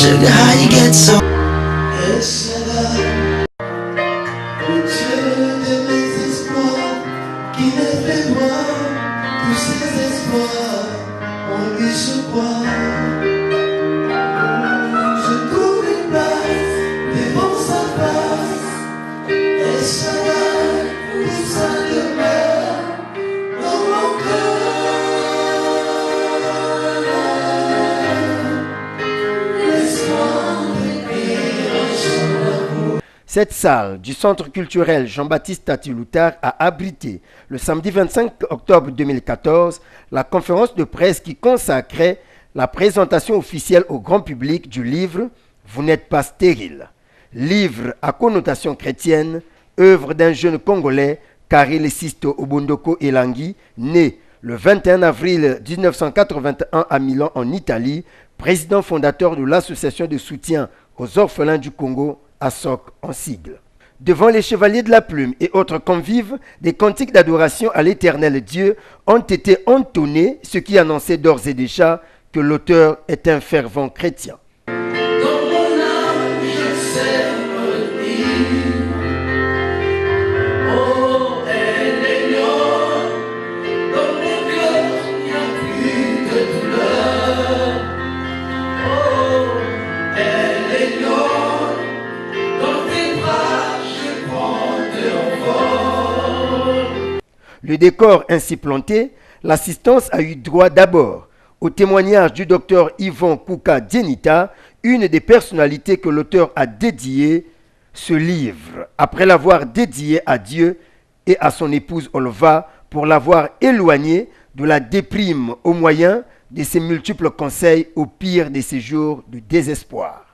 Sugar, how you get so? Cette salle du Centre culturel Jean-Baptiste Tati-Loutard a abrité le samedi 25 octobre 2014 la conférence de presse qui consacrait la présentation officielle au grand public du livre « Vous n'êtes pas stérile ». Livre à connotation chrétienne, œuvre d'un jeune Congolais, Karil Sisto Obondoko Elangui, né le 21 avril 1981 à Milan en Italie, président fondateur de l'association de soutien aux orphelins du Congo, ASOC en sigle. Devant les chevaliers de la plume et autres convives, des cantiques d'adoration à l'éternel Dieu ont été entonnés, ce qui annonçait d'ores et déjà que l'auteur est un fervent chrétien. Le décor ainsi planté, l'assistance a eu droit d'abord au témoignage du docteur Yvon Kouka Dienita, une des personnalités que l'auteur a dédié ce livre, après l'avoir dédié à Dieu et à son épouse Olva pour l'avoir éloigné de la déprime au moyen de ses multiples conseils au pire de ses jours de désespoir.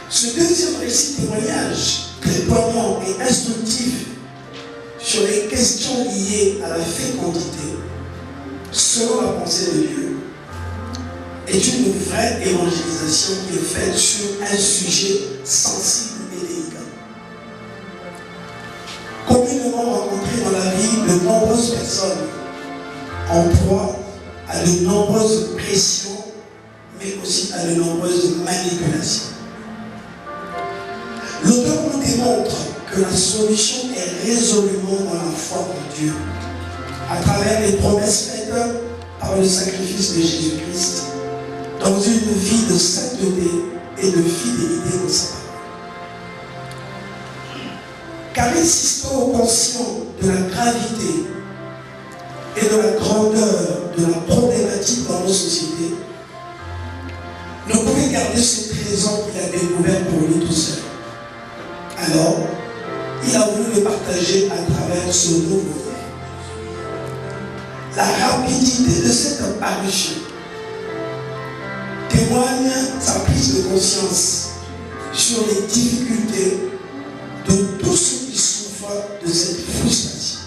Ce deuxième récit témoignage, très poignant et instructif, sur les questions liées à la fécondité, selon la pensée de Dieu, est une vraie évangélisation qui est faite sur un sujet sensible et délicat. Communément rencontré dans la vie de nombreuses personnes, en proie à de nombreuses pressions, mais aussi à de nombreuses manipulations. L'auteur nous démontre que la solution est résolument dans la foi en Dieu, à travers les promesses faites par le sacrifice de Jésus-Christ, dans une vie de sainteté et de fidélité au sa parole. Car insistant conscient de la gravité et de la grandeur de la problématique dans nos sociétés, ne pouvait garder ce trésor qu'il a découvert pour lui tout seul. Alors, il a voulu le partager à travers ce nouveau livre. La rapidité de cette parution témoigne sa prise de conscience sur les difficultés de tous ceux qui souffrent de cette frustration.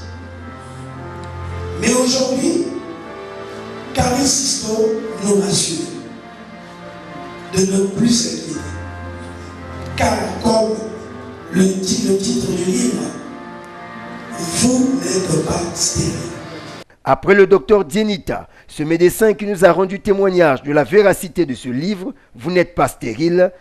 Mais aujourd'hui, Karil Sisto nous rassure de ne plus s'inquiéter. Car comme le titre du livre, vous n'êtes pas stérile. Après le docteur Dienita, ce médecin qui nous a rendu témoignage de la véracité de ce livre, Vous n'êtes pas stérile,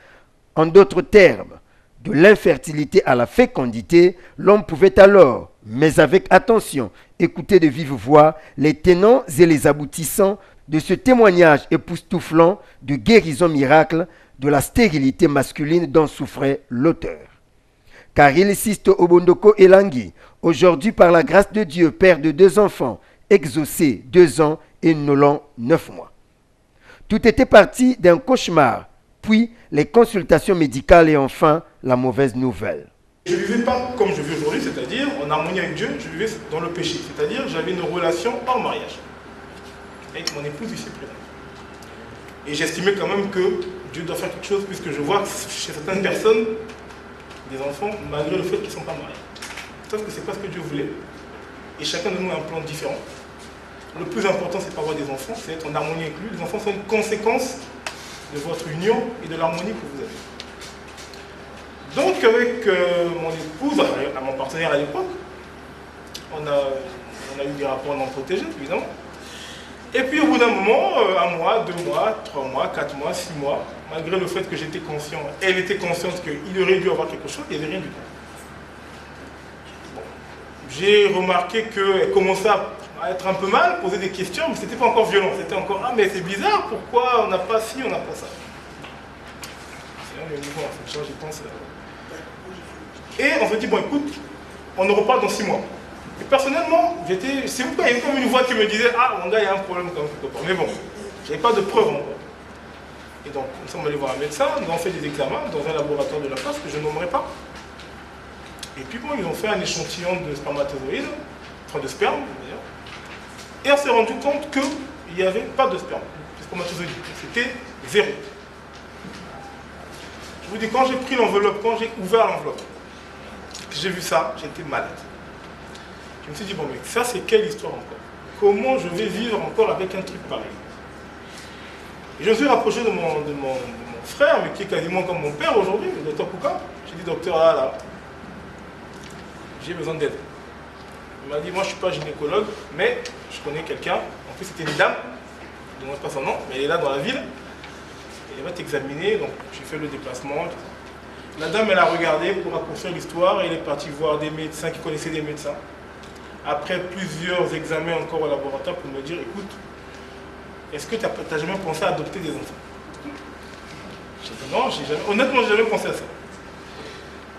en d'autres termes, de l'infertilité à la fécondité, l'homme pouvait alors, mais avec attention, écouter de vive voix les tenants et les aboutissants de ce témoignage époustouflant de guérison miracle de la stérilité masculine dont souffrait l'auteur. Karil Sisto Obondoko Elangui, aujourd'hui par la grâce de Dieu, père de 2 enfants, exaucé 2 ans et Nolan 9 mois. Tout était parti d'un cauchemar, puis les consultations médicales et enfin la mauvaise nouvelle. Je ne vivais pas comme je vis aujourd'hui, c'est-à-dire en harmonie avec Dieu, je vivais dans le péché, c'est-à-dire j'avais une relation hors mariage avec mon épouse discipline. Et j'estimais quand même que Dieu doit faire quelque chose puisque je vois chez certaines personnes des enfants malgré le fait qu'ils ne sont pas mariés. Sauf que ce n'est pas ce que Dieu voulait. Et chacun de nous a un plan différent. Le plus important, c'est pas avoir des enfants, c'est être en harmonie avec lui. Les enfants sont une conséquence de votre union et de l'harmonie que vous avez. Donc avec mon épouse, à mon partenaire à l'époque, on a eu des rapports non protégés, évidemment. Et puis au bout d'un moment, 1 mois, 2 mois, 3 mois, 4 mois, 6 mois, malgré le fait que j'étais conscient, elle était consciente qu'il aurait dû avoir quelque chose, il n'y avait rien du tout. Bon. J'ai remarqué qu'elle commençait à être un peu mal, poser des questions, mais c'était pas encore violent. C'était encore, ah mais c'est bizarre, pourquoi on n'a pas ci, on n'a pas ça. C'est un niveau en fait, je pense. Et on se dit, bon écoute, on en reparle dans 6 mois. Et personnellement, c'est pourquoi il y a comme une voix qui me disait, ah mon gars, il y a un problème quand même quelque part. Mais bon, j'avais pas de preuves encore. Et donc, nous sommes allés voir un médecin, nous avons fait des examens dans un laboratoire de la place que je nommerai pas. Et puis bon, ils ont fait un échantillon de spermatozoïdes, enfin de sperme d'ailleurs. Et on s'est rendu compte qu'il n'y avait pas de sperme, de spermatozoïdes. C'était 0. Je vous dis, quand j'ai pris l'enveloppe, quand j'ai ouvert l'enveloppe, j'ai vu ça, j'étais malade. Je me suis dit, bon mec, ça c'est quelle histoire encore? Comment je vais vivre encore avec un truc pareil? Et je me suis rapproché de mon frère, mais qui est quasiment comme mon père aujourd'hui, le docteur Kouka. J'ai dit, docteur, là, j'ai besoin d'aide. Il m'a dit, moi je ne suis pas gynécologue, mais je connais quelqu'un. En plus, c'était une dame, je ne demande pas son nom, mais elle est là dans la ville. Et elle va t'examiner, donc j'ai fait le déplacement. La dame, elle a regardé pour raccourcir l'histoire et elle est partie voir des médecins qui connaissaient des médecins. Après plusieurs examens encore au laboratoire pour me dire, écoute, est-ce que tu n'as jamais pensé à adopter des enfants? J'ai dit non, honnêtement, je n'ai jamais pensé à ça.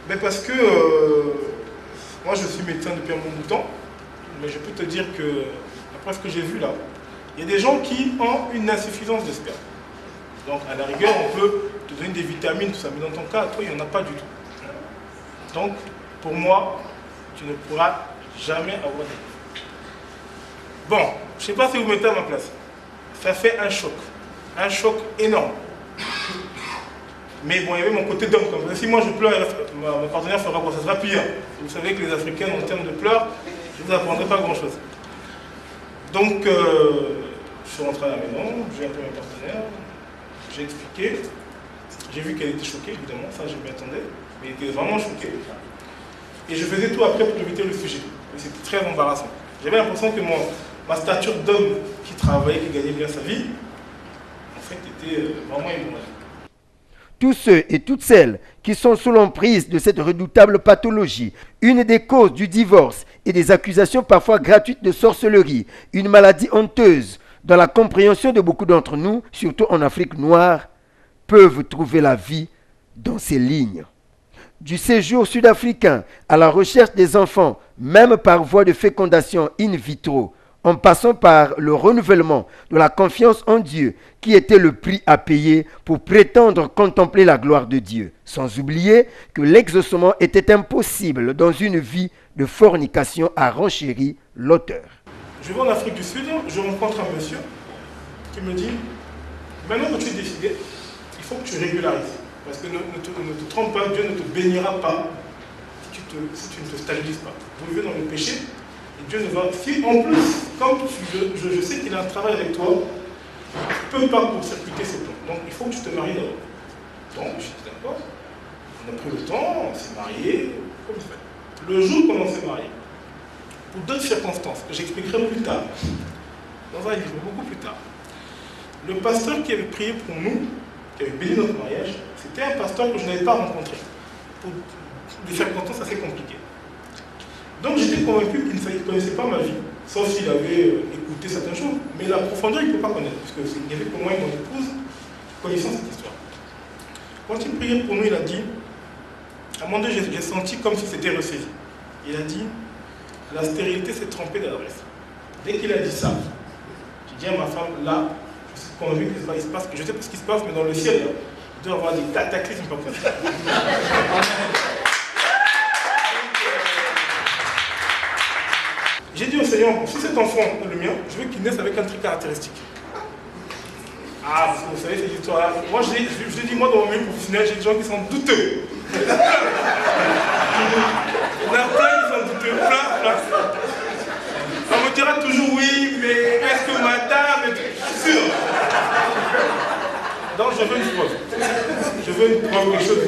Mais parce que moi, je suis médecin depuis un bon bout de temps, mais je peux te dire que, après ce que j'ai vu là, il y a des gens qui ont une insuffisance de sperme. Donc, à la rigueur, on peut te donner des vitamines, tout ça, mais dans ton cas, toi, il n'y en a pas du tout. Donc, pour moi, tu ne pourras jamais avoir des... Bon, je ne sais pas si vous mettez à ma place. Ça fait un choc énorme. Mais bon, il y avait mon côté d'homme. Si moi je pleure, ma partenaire fera quoi? Ça sera pire. Vous savez que les Africains, en termes de pleurs, je ne vous apprendrai pas grand-chose. Donc, je suis rentré à la maison, j'ai appelé ma partenaire, j'ai expliqué. J'ai vu qu'elle était choquée, évidemment, ça je m'y attendais. Mais elle était vraiment choquée. Et je faisais tout après pour éviter le sujet. Et c'était très embarrassant. J'avais l'impression que ma stature d'homme qui travaillait, qui gagnait bien sa vie, en fait, était vraiment immorale. Tous ceux et toutes celles qui sont sous l'emprise de cette redoutable pathologie, une des causes du divorce et des accusations parfois gratuites de sorcellerie, une maladie honteuse, dans la compréhension de beaucoup d'entre nous, surtout en Afrique noire, peuvent trouver la vie dans ces lignes. Du séjour sud-africain à la recherche des enfants, même par voie de fécondation in vitro, en passant par le renouvellement de la confiance en Dieu, qui était le prix à payer pour prétendre contempler la gloire de Dieu, sans oublier que l'exaucement était impossible dans une vie de fornication, a renchéri l'auteur. Je vais en Afrique du Sud, je rencontre un monsieur qui me dit, maintenant que tu es décidé, il faut que tu régularises. Parce que ne te trompe pas, Dieu ne te bénira pas si tu ne te stabilises pas. Vous vivez dans le péché, et Dieu ne va... Si en plus, comme je sais qu'il a un travail avec toi, il ne peut pas court-circuiter ses plans. Donc il faut que tu te maries d'abord. Donc je suis d'accord. On a pris le temps, on s'est mariés, comme ça. Le jour qu'on s'est mariés, pour d'autres circonstances, que j'expliquerai plus tard, dans un livre, beaucoup plus tard, le pasteur qui avait prié pour nous, qui avait béni notre mariage, c'était un pasteur que je n'avais pas rencontré, pour des circonstances assez compliquées. Donc j'étais convaincu qu'il ne connaissait pas ma vie, sauf s'il avait écouté certaines choses, mais la profondeur il ne peut pas connaître, puisqu'il n'y avait que moi et mon épouse connaissant cette histoire. Quand il priait pour nous, il a dit, à un moment donné, j'ai senti comme si c'était ressaisi. Il a dit, la stérilité s'est trompée d'adresse. Dès qu'il a dit ça, j'ai dit à ma femme, là, je suis convaincu que il se passe, je sais pas ce qui se passe, mais dans le ciel, là, il doit y avoir des cataclysmes pas possibles. J'ai dit au Seigneur, si cet enfant est le mien, je veux qu'il naisse avec un truc caractéristique. Ah, parce que vous savez, cette histoire-là, moi je dis, moi dans mon milieu professionnel, j'ai des gens qui sont douteux. Il y en a plein qui sont douteux, plein. On me dira toujours oui, mais est-ce que madame est sûr? Donc je veux une preuve. Je veux une preuve, quelque chose.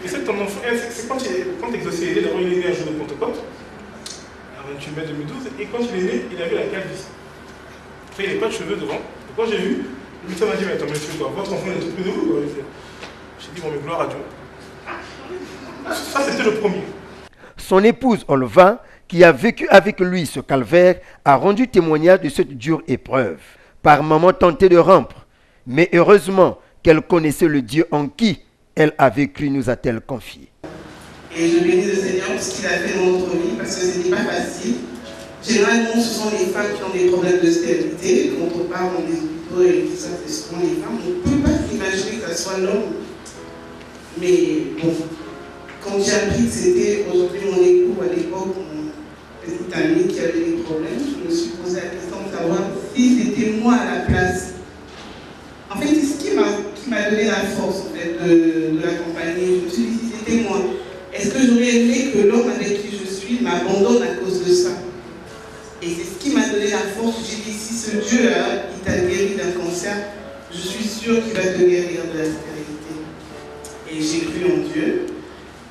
Et c'est ton enfant, c'est quand il exaucé, d'abord il est né un jour de Pentecôte, le 28 mai 2012, et quand il est né, il avait la calvitie. Après, il n'avait pas de cheveux devant. Et quand j'ai vu, le médecin m'a dit, mais attends, monsieur, votre enfant est tout plus de vous. J'ai dit, bon, mais gloire à Dieu. Ça, c'était le premier. Son épouse Olva, qui a vécu avec lui ce calvaire, a rendu témoignage de cette dure épreuve. Par moments tentée de rompre, mais heureusement qu'elle connaissait le Dieu en qui elle avait cru, nous a-t-elle confié. Et je bénis le Seigneur pour ce qu'il a fait dans notre vie, parce que ce n'était pas facile. Généralement, ce sont les femmes qui ont des problèmes de stérilité. Quand on parle dans les hôpitaux et tout ça, ce sont les femmes. On ne peut pas s'imaginer que ce soit l'homme. Mais bon, quand j'ai appris que c'était aujourd'hui mon époux, à l'époque, mon petit ami qui avait des problèmes, je me suis posé la question de savoir si c'était moi à la place. En fait, c'est ce qui m'a donné la force en fait, de l'accompagner. Je me suis dit, si c'était moi, est-ce que j'aurais aimé que l'homme avec qui je suis m'abandonne à cause de ça? Et c'est ce qui m'a donné la force. J'ai dit, si ce Dieu-là, il t'a guéri d'un cancer, je suis sûre qu'il va te guérir de la stérilité. Et j'ai cru en Dieu.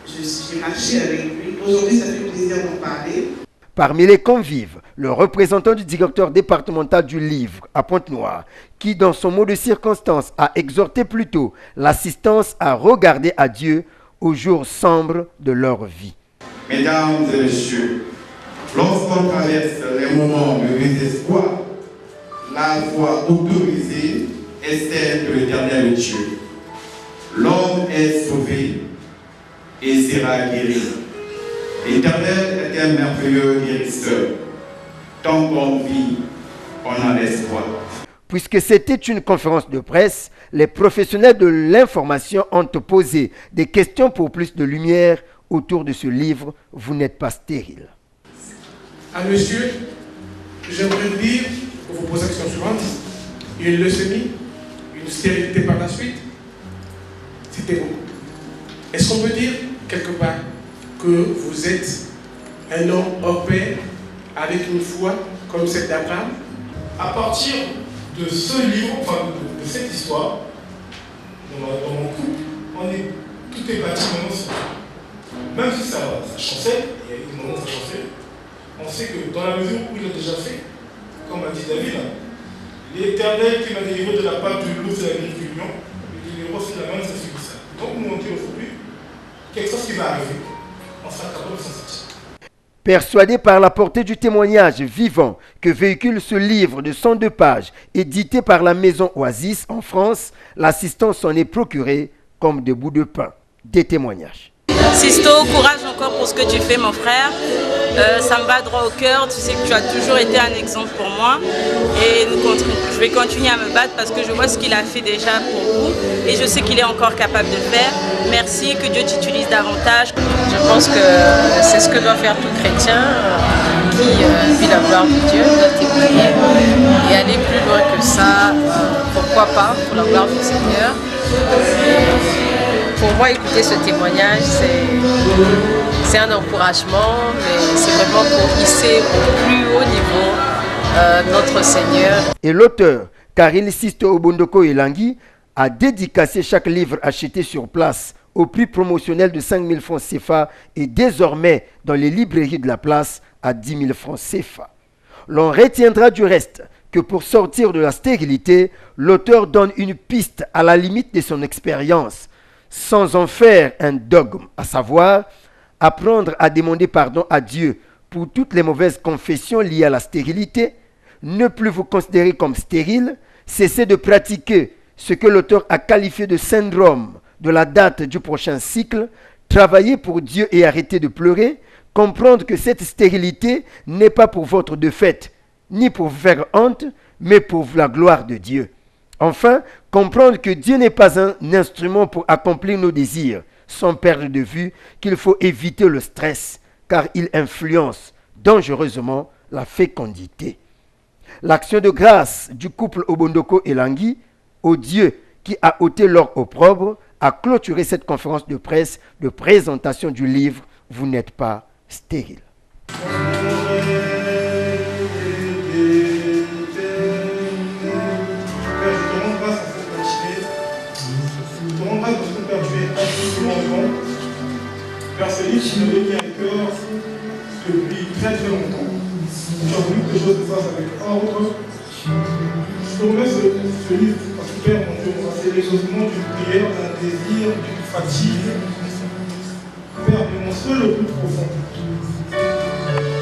J'ai marché avec lui. Aujourd'hui, ça fait plaisir d'en parler. Parmi les convives, le représentant du directeur départemental du livre à Pointe-Noire, qui dans son mot de circonstance a exhorté plutôt l'assistance à regarder à Dieu aux jours sombres de leur vie. Mesdames et messieurs, lorsqu'on traverse les moments de désespoir, la foi autorisée est celle de l'Éternel Dieu. L'homme est sauvé et sera guéri. L'Éternel est un merveilleux guérisseur. Tant qu'on vit, on a l'espoir. Puisque c'était une conférence de presse, les professionnels de l'information ont posé des questions pour plus de lumière autour de ce livre « Vous n'êtes pas stérile ». À monsieur, j'aimerais vous dire, pour vous poser la question suivante, une leucémie, une stérilité par la suite, c'était vous. Est-ce qu'on peut dire, quelque part, que vous êtes un homme hors pair, avec une foi comme celle d'Abraham? À partir de ce livre, enfin de cette histoire, dans mon couple, tout est bâti maintenant sur ça. Même si ça chancelle, il y a eu des moments où ça chancelle, on sait que dans la mesure où il a déjà fait, comme a dit David, l'Éternel qui m'a délivré de la part du loup de la griffe, il délivrera aussi de la main de sa fille. Donc nous on dit aujourd'hui, quelque chose qui va arriver, on sera capable de s'en sortir. Persuadé par la portée du témoignage vivant que véhicule ce livre de 102 pages, édité par la maison Oasis en France, l'assistance s'en est procurée comme des bouts de pain. Des témoignages. Sisto, courage encore pour ce que tu fais, mon frère. Ça me va droit au cœur. Tu sais que tu as toujours été un exemple pour moi. Et je vais continuer à me battre parce que je vois ce qu'il a fait déjà pour vous. Et je sais qu'il est encore capable de faire. Merci, que Dieu t'utilise davantage. Je pense que c'est ce que doit faire tout chrétien qui vit la gloire de Dieu, doit témoigner et aller plus loin que ça. Pourquoi pas, pour la gloire du Seigneur. Pour moi, écouter ce témoignage, c'est un encouragement, mais c'est vraiment pour hisser au plus haut niveau notre Seigneur. Et l'auteur, Karil Sisto Obondoko Elangi, a dédicacé chaque livre acheté sur place au prix promotionnel de 5 000 francs CFA et désormais dans les librairies de la place à 10 000 francs CFA. L'on retiendra du reste que pour sortir de la stérilité, l'auteur donne une piste à la limite de son expérience, sans en faire un dogme, à savoir apprendre à demander pardon à Dieu pour toutes les mauvaises confessions liées à la stérilité, ne plus vous considérer comme stérile, cesser de pratiquer ce que l'auteur a qualifié de syndrome de la date du prochain cycle, travailler pour Dieu et arrêter de pleurer, comprendre que cette stérilité n'est pas pour votre défaite, ni pour vous faire honte, mais pour la gloire de Dieu. Enfin, comprendre que Dieu n'est pas un instrument pour accomplir nos désirs, sans perdre de vue qu'il faut éviter le stress, car il influence dangereusement la fécondité. L'action de grâce du couple Obondoko Elangi, au Dieu qui a ôté leur opprobre, a clôturé cette conférence de presse de présentation du livre « Vous n'êtes pas stérile ». Père Céline, tu m'avais mis à cœur depuis très très longtemps. Tu as voulu que je te fasse avec ordre. ce livre, parce que Père, mon Dieu, c'est l'exaucement d'une prière, d'un désir, d'une fatigue. Père, mais mon souhait le plus profond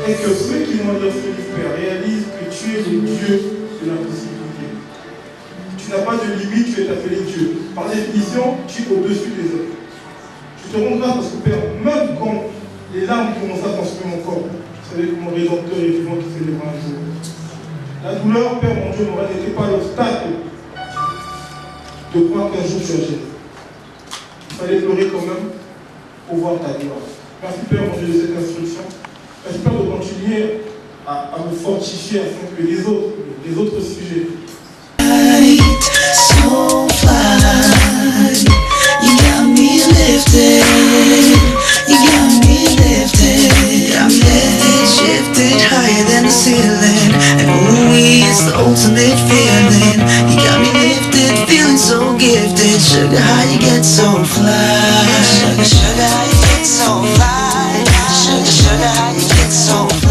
est que ceux qui vont lire ce livre, Père, réalisent que tu es le Dieu de l'impossibilité. Tu n'as pas de limite, tu es appelé Dieu. Par définition, tu es au-dessus des autres. Je te rends grâce parce que Père, même quand les larmes commencent à construire mon corps, vous savez que mon rédempteur est vivant qui s'élèvera un jour. La douleur, Père, mon Dieu, n'était pas l'obstacle de croire qu'un jour tu as gêné. Il fallait pleurer quand même pour voir ta gloire. Merci, Père, mon Dieu, de cette instruction. Merci, Père, de continuer à me fortifier afin que les autres sujets. So fly, you got me lifted, you got me lifted, I'm lifted, shifted higher than the ceiling, and ooh, it's the ultimate feeling, you got me lifted, feeling so gifted, sugar, how you get so fly, sugar, sugar, how you get so fly, sugar, sugar, how you get so fly.